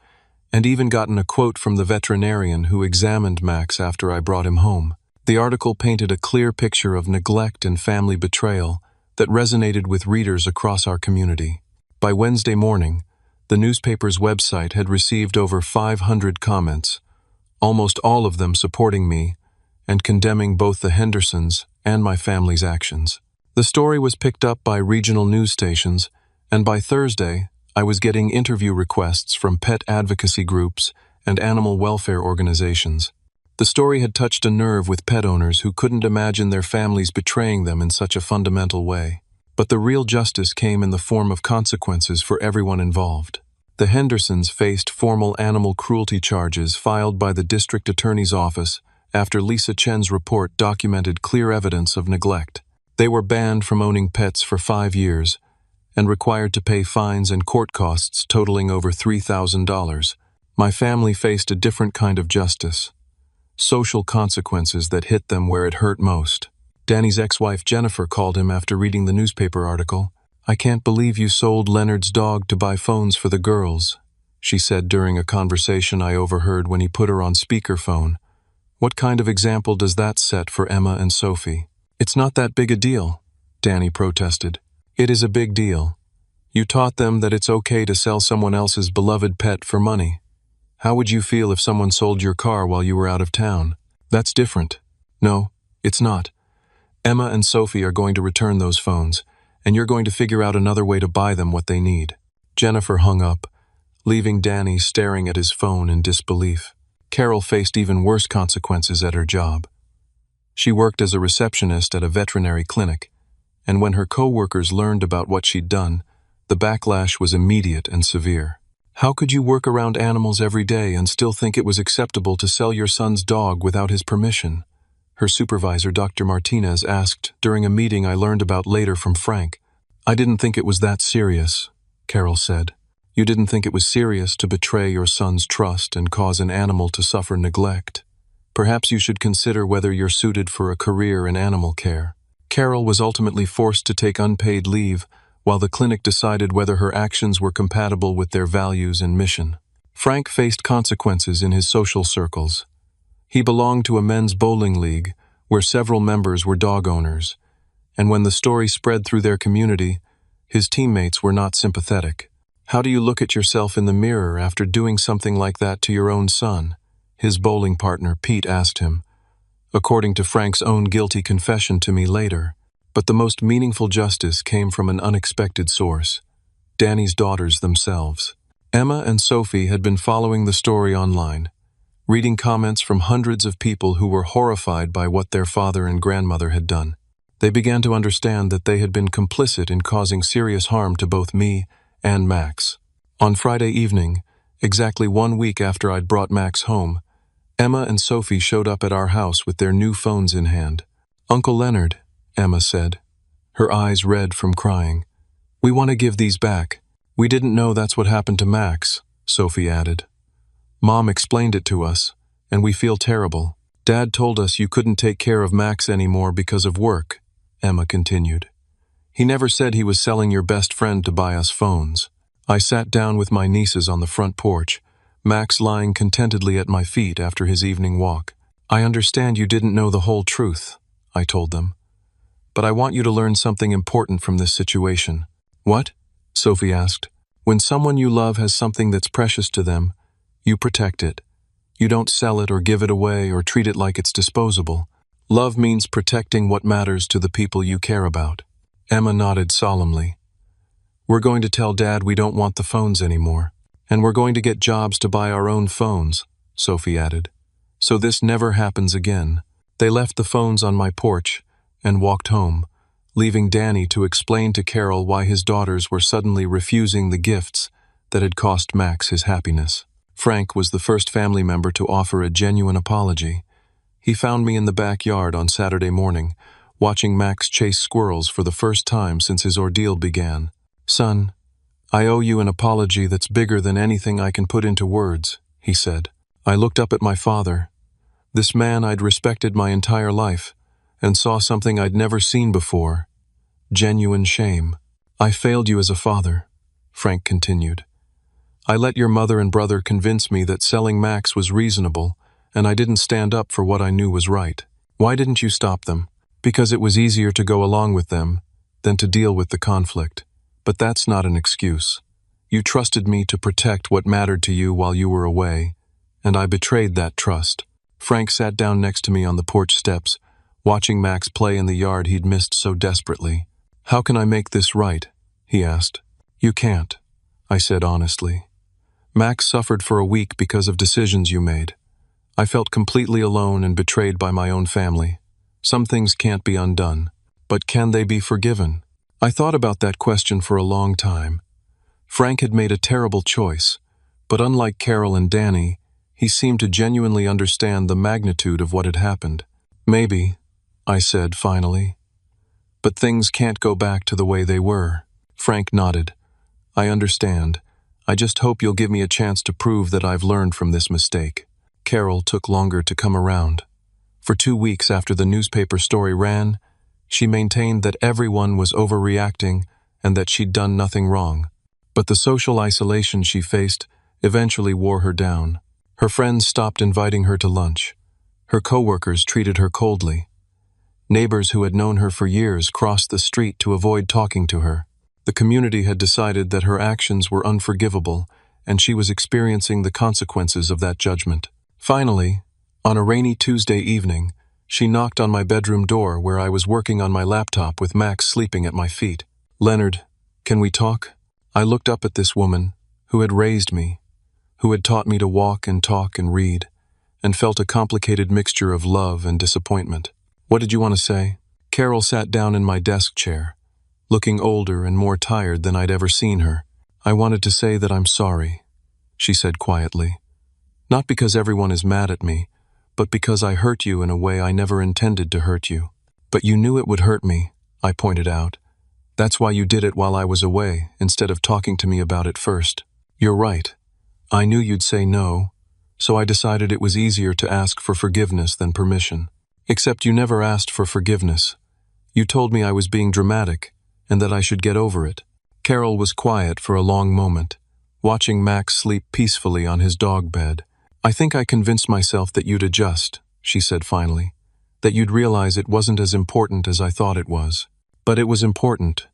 and even gotten a quote from the veterinarian who examined Max after I brought him home. The article painted a clear picture of neglect and family betrayal that resonated with readers across our community. By Wednesday morning, the newspaper's website had received over 500 comments, almost all of them supporting me and condemning both the Hendersons and my family's actions. The story was picked up by regional news stations, and by Thursday, I was getting interview requests from pet advocacy groups and animal welfare organizations. The story had touched a nerve with pet owners who couldn't imagine their families betraying them in such a fundamental way. But the real justice came in the form of consequences for everyone involved. The Hendersons faced formal animal cruelty charges filed by the district attorney's office after Lisa Chen's report documented clear evidence of neglect. They were banned from owning pets for 5 years and required to pay fines and court costs totaling over $3,000. My family faced a different kind of justice. Social consequences that hit them where it hurt most. Danny's ex-wife Jennifer called him after reading the newspaper article. "I can't believe you sold Leonard's dog to buy phones for the girls," she said during a conversation I overheard when he put her on speakerphone. "What kind of example does that set for Emma and Sophie?" "It's not that big a deal," Danny protested. "It is a big deal. You taught them that it's okay to sell someone else's beloved pet for money. How would you feel if someone sold your car while you were out of town? That's different." "No, it's not. Emma and Sophie are going to return those phones, and you're going to figure out another way to buy them what they need." Jennifer hung up, leaving Danny staring at his phone in disbelief. Carol faced even worse consequences at her job. She worked as a receptionist at a veterinary clinic, and when her co-workers learned about what she'd done, the backlash was immediate and severe. "How could you work around animals every day and still think it was acceptable to sell your son's dog without his permission?" her supervisor, Dr. Martinez, asked during a meeting I learned about later from Frank. "I didn't think it was that serious," Carol said. "You didn't think it was serious to betray your son's trust and cause an animal to suffer neglect. Perhaps you should consider whether you're suited for a career in animal care." Carol was ultimately forced to take unpaid leave while the clinic decided whether her actions were compatible with their values and mission. Frank faced consequences in his social circles. He belonged to a men's bowling league where several members were dog owners, and when the story spread through their community, his teammates were not sympathetic. "How do you look at yourself in the mirror after doing something like that to your own son?" his bowling partner Pete asked him, according to Frank's own guilty confession to me later. But the most meaningful justice came from an unexpected source: Danny's daughters themselves. Emma and Sophie had been following the story online, reading comments from hundreds of people who were horrified by what their father and grandmother had done. They began to understand that they had been complicit in causing serious harm to both me and Max. On Friday evening, exactly 1 week after I'd brought Max home, Emma and Sophie showed up at our house with their new phones in hand. "Uncle Leonard," Emma said, her eyes red from crying, "we want to give these back. We didn't know that's what happened to Max, Sophie added. Mom explained it to us, and we feel terrible. Dad told us you couldn't take care of Max anymore because of work, Emma continued. He never said he was selling your best friend to buy us phones. I sat down with my nieces on the front porch, Max lying contentedly at my feet after his evening walk. I understand you didn't know the whole truth, I told them. But I want you to learn something important from this situation. What? Sophie asked. When someone you love has something that's precious to them, you protect it. You don't sell it or give it away or treat it like it's disposable. Love means protecting what matters to the people you care about. Emma nodded solemnly. We're going to tell Dad we don't want the phones anymore. And we're going to get jobs to buy our own phones, Sophie added. So this never happens again. They left the phones on my porch and walked home, leaving Danny to explain to Carol why his daughters were suddenly refusing the gifts that had cost Max his happiness. Frank was the first family member to offer a genuine apology. He found me in the backyard on Saturday morning, watching Max chase squirrels for the first time since his ordeal began. Son, I owe you an apology that's bigger than anything I can put into words, he said. I looked up at my father, this man I'd respected my entire life, and saw something I'd never seen before. Genuine shame. I failed you as a father, Frank continued. I let your mother and brother convince me that selling Max was reasonable, and I didn't stand up for what I knew was right. Why didn't you stop them? Because it was easier to go along with them than to deal with the conflict. But that's not an excuse. You trusted me to protect what mattered to you while you were away, and I betrayed that trust. Frank sat down next to me on the porch steps, watching Max play in the yard he'd missed so desperately. How can I make this right? He asked. You can't, I said honestly. Max suffered for a week because of decisions you made. I felt completely alone and betrayed by my own family. Some things can't be undone, but can they be forgiven? I thought about that question for a long time. Frank had made a terrible choice, but unlike Carol and Danny, he seemed to genuinely understand the magnitude of what had happened. Maybe, I said finally. But things can't go back to the way they were. Frank nodded. I understand. I just hope you'll give me a chance to prove that I've learned from this mistake. Carol took longer to come around. For 2 weeks after the newspaper story ran, she maintained that everyone was overreacting and that she'd done nothing wrong. But the social isolation she faced eventually wore her down. Her friends stopped inviting her to lunch. Her coworkers treated her coldly. Neighbors who had known her for years crossed the street to avoid talking to her. The community had decided that her actions were unforgivable, and she was experiencing the consequences of that judgment. Finally, on a rainy Tuesday evening, she knocked on my bedroom door where I was working on my laptop with Max sleeping at my feet. Leonard, can we talk? I looked up at this woman, who had raised me, who had taught me to walk and talk and read, and felt a complicated mixture of love and disappointment. What did you want to say? Carol sat down in my desk chair, looking older and more tired than I'd ever seen her. I wanted to say that I'm sorry, she said quietly. Not because everyone is mad at me, but because I hurt you in a way I never intended to hurt you. But you knew it would hurt me, I pointed out. That's why you did it while I was away, instead of talking to me about it first. You're right. I knew you'd say no, so I decided it was easier to ask for forgiveness than permission. Except you never asked for forgiveness. You told me I was being dramatic, and that I should get over it. Carol was quiet for a long moment, watching Max sleep peacefully on his dog bed. I think I convinced myself that you'd adjust, she said finally, that you'd realize it wasn't as important as I thought it was. But it was important.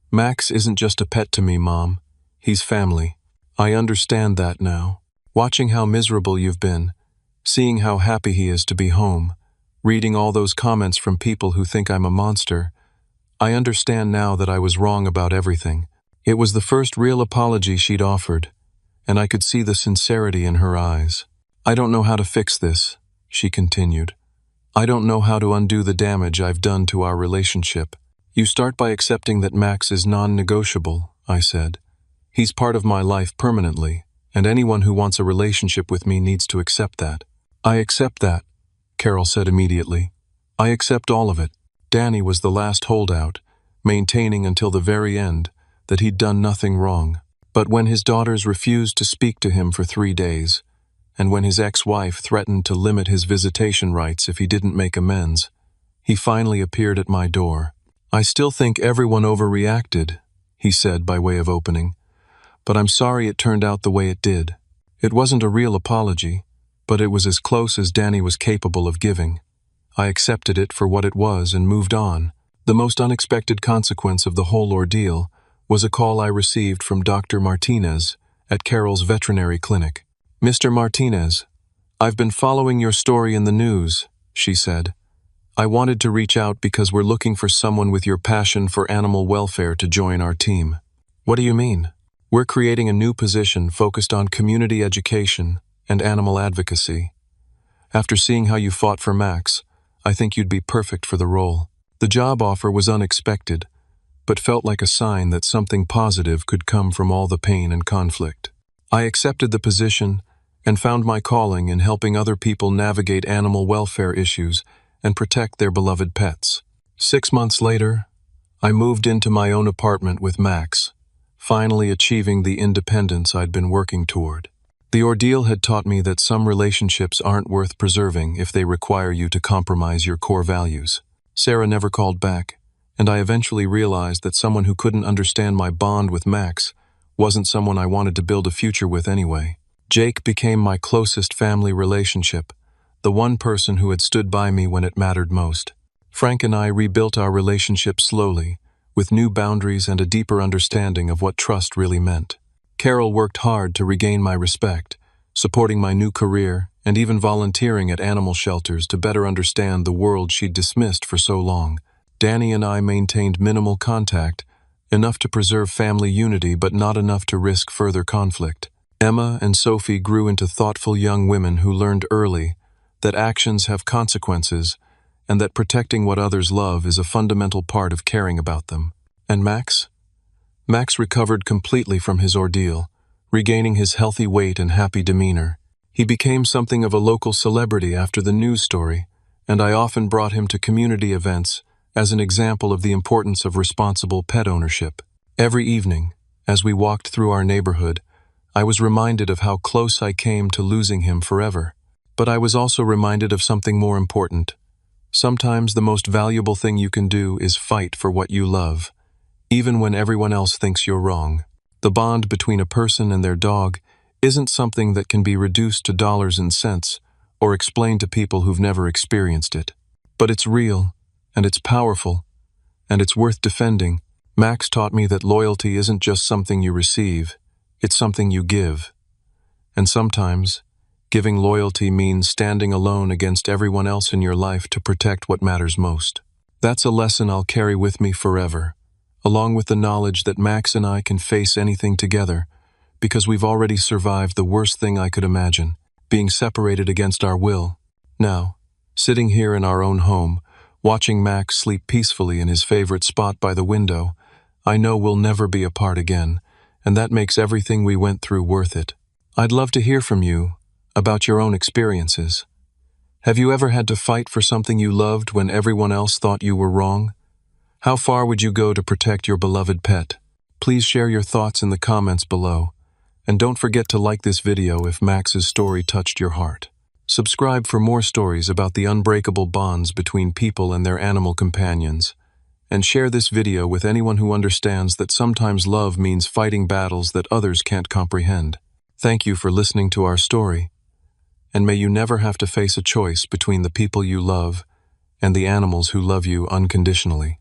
Max isn't just a pet to me, Mom. He's family. I understand that now. Watching how miserable you've been, seeing how happy he is to be home, reading all those comments from people who think I'm a monster, I understand now that I was wrong about everything. It was the first real apology she'd offered, and I could see the sincerity in her eyes. I don't know how to fix this, she continued. I don't know how to undo the damage I've done to our relationship. You start by accepting that Max is non-negotiable, I said. He's part of my life permanently, and anyone who wants a relationship with me needs to accept that. I accept that, Carol said immediately. I accept all of it. Danny was the last holdout, maintaining until the very end that he'd done nothing wrong. But when his daughters refused to speak to him for 3 days, and when his ex-wife threatened to limit his visitation rights if he didn't make amends, he finally appeared at my door. "I still think everyone overreacted," he said by way of opening, "but I'm sorry it turned out the way it did. It wasn't a real apology, but it was as close as Danny was capable of giving. I accepted it for what it was and moved on." The most unexpected consequence of the whole ordeal was a call I received from Dr. Martinez at Carol's veterinary clinic. "Mr. Martinez, I've been following your story in the news," she said. "I wanted to reach out because we're looking for someone with your passion for animal welfare to join our team." "What do you mean?" "We're creating a new position focused on community education and animal advocacy. After seeing how you fought for Max, I think you'd be perfect for the role." The job offer was unexpected, but felt like a sign that something positive could come from all the pain and conflict. I accepted the position and found my calling in helping other people navigate animal welfare issues and protect their beloved pets. 6 months later, I moved into my own apartment with Max, finally achieving the independence I'd been working toward. The ordeal had taught me that some relationships aren't worth preserving if they require you to compromise your core values. Sarah never called back, and I eventually realized that someone who couldn't understand my bond with Max wasn't someone I wanted to build a future with anyway. Jake became my closest family relationship, the one person who had stood by me when it mattered most. Frank and I rebuilt our relationship slowly, with new boundaries and a deeper understanding of what trust really meant. Carol worked hard to regain my respect, supporting my new career and even volunteering at animal shelters to better understand the world she'd dismissed for so long. Danny and I maintained minimal contact, enough to preserve family unity but not enough to risk further conflict. Emma and Sophie grew into thoughtful young women who learned early that actions have consequences and that protecting what others love is a fundamental part of caring about them. And Max? Max recovered completely from his ordeal, regaining his healthy weight and happy demeanor. He became something of a local celebrity after the news story, and I often brought him to community events as an example of the importance of responsible pet ownership. Every evening, as we walked through our neighborhood, I was reminded of how close I came to losing him forever. But I was also reminded of something more important. Sometimes the most valuable thing you can do is fight for what you love, even when everyone else thinks you're wrong. The bond between a person and their dog isn't something that can be reduced to dollars and cents or explained to people who've never experienced it. But it's real, and it's powerful, and it's worth defending. Max taught me that loyalty isn't just something you receive, it's something you give. And sometimes, giving loyalty means standing alone against everyone else in your life to protect what matters most. That's a lesson I'll carry with me forever, along with the knowledge that Max and I can face anything together, because we've already survived the worst thing I could imagine, being separated against our will. Now, sitting here in our own home, watching Max sleep peacefully in his favorite spot by the window, I know we'll never be apart again, and that makes everything we went through worth it. I'd love to hear from you about your own experiences. Have you ever had to fight for something you loved when everyone else thought you were wrong? How far would you go to protect your beloved pet? Please share your thoughts in the comments below. And don't forget to like this video if Max's story touched your heart. Subscribe for more stories about the unbreakable bonds between people and their animal companions. And share this video with anyone who understands that sometimes love means fighting battles that others can't comprehend. Thank you for listening to our story. And may you never have to face a choice between the people you love and the animals who love you unconditionally.